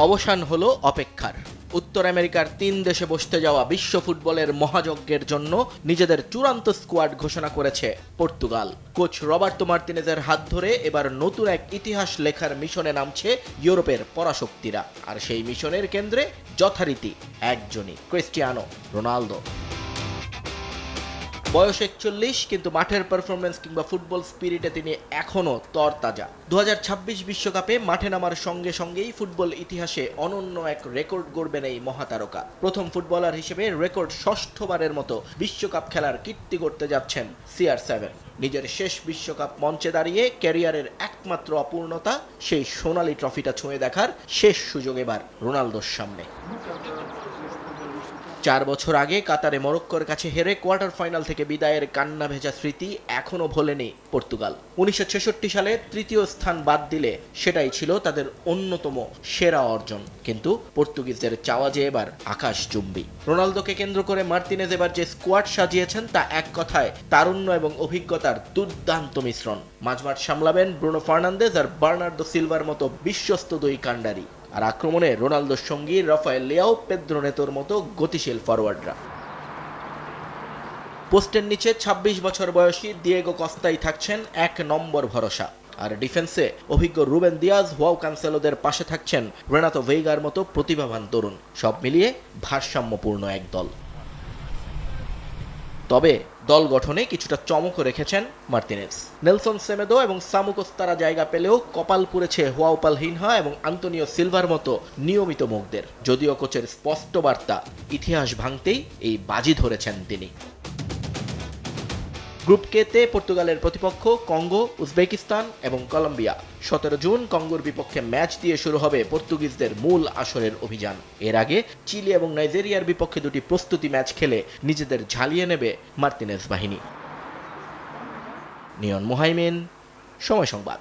অবসান হলো অপেক্ষার। উত্তর আমেরিকার 3 দেশে বসতে যাওয়া বিশ্ব ফুটবলের মহাযজ্ঞের জন্য নিজেদের চূড়ান্ত স্কোয়াড ঘোষণা করেছে পর্তুগাল। কোচ রবার্তো মার্তিনেজের হাত ধরে এবার নতুন এক ইতিহাস লেখার মিশনে নামছে ইউরোপের পরাশক্তিরা। আর সেই মিশনের কেন্দ্রে যথারীতি একজনই, ক্রিস্টিয়ানো রোনালদো। বয়স 41, কিন্তু মাঠের পারফরমেন্স কিংবা ফুটবল স্পিরিটে তিনি এখনও তরতাজা। 2026 বিশ্বকাপে মাঠে নামার সঙ্গে সঙ্গেই ফুটবল ইতিহাসে অনন্য এক রেকর্ড গড়বেন এই মহাতারকা। প্রথম ফুটবলার হিসেবে রেকর্ড ষষ্ঠবারের মতো বিশ্বকাপ খেলার কীর্তি করতে যাচ্ছেন CR7। নিজের শেষ বিশ্বকাপ মঞ্চে দাঁড়িয়ে ক্যারিয়ারের একমাত্র অপূর্ণতা, সেই সোনালী ট্রফিটা ছুঁয়ে দেখার শেষ সুযোগ এবার রোনালদোর সামনে। 4 বছর আগে কাতারে মরক্কোর কাছে হেরে কোয়ার্টার ফাইনাল থেকে বিদায়ের কান্না ভেজা স্মৃতি এখনও ভোলেনি পর্তুগাল। 1966 সালে তৃতীয় স্থান বাদ দিলে সেটাই ছিল তাদের অন্যতম সেরা অর্জন। কিন্তু পর্তুগিজদের চাওয়া যে এবার আকাশচুম্বী। রোনালদোকে কেন্দ্র করে মার্তিনেজ এবার যে স্কোয়াড সাজিয়েছেন তা এক কথায় তারুণ্য এবং অভিজ্ঞতার দুর্দান্ত মিশ্রণ। মাঝমাঠ সামলাবেন ব্রুনো ফার্নান্দেজ আর বার্নার্দো সিলভার মতো বিশ্বস্ত দুই কাণ্ডারি। আর আক্রমণে রোনালদোর সঙ্গী রাফায়েল লিয়াও, পেদ্রো নেতোর মতো গতিশীল ফরওয়ার্ডরা। পোস্টের নিচে 26 বছর বয়সী দিয়েগো কস্তাই থাকছেন 1 নম্বর ভরসা। আর ডিফেন্সে অভিজ্ঞ রুবেন দিয়াজ, হুয়াও ক্যানসেলোদের পাশে থাকছেন রেনাতো ভেইগার মতো প্রতিভাবান তরুণ। সব মিলিয়ে ভারসাম্যপূর্ণ এক দল। তবে দল গঠনে কিছুটা চমকও রেখেছেন মার্তিনেজ। নেলসন সেমেদো এবং সামু কোস্তারা জায়গা পেলেও কপাল পুড়েছে হুয়াও পালহিনহা এবং আন্তোনিও সিলভার মতো নিয়মিত মুখদের। যদিও কোচের স্পষ্ট বার্তা, ইতিহাস ভাঙতেই এই বাজি ধরেছেন তিনি। গ্রুপ কেতে পর্তুগালের প্রতিপক্ষ কঙ্গো, উজবেকিস্তান এবং কলম্বিয়া। 17 জুন কঙ্গোর বিপক্ষে ম্যাচ দিয়ে শুরু হবে পর্তুগিজদের মূল আসরের অভিযান। এর আগে চিলি এবং নাইজেরিয়ার বিপক্ষে দুটি প্রস্তুতি ম্যাচ খেলে নিজেদের ঝালিয়ে নেবে মার্তিনেজ বাহিনী। নিয়ন মুহাইমিন, সময় সংবাদ।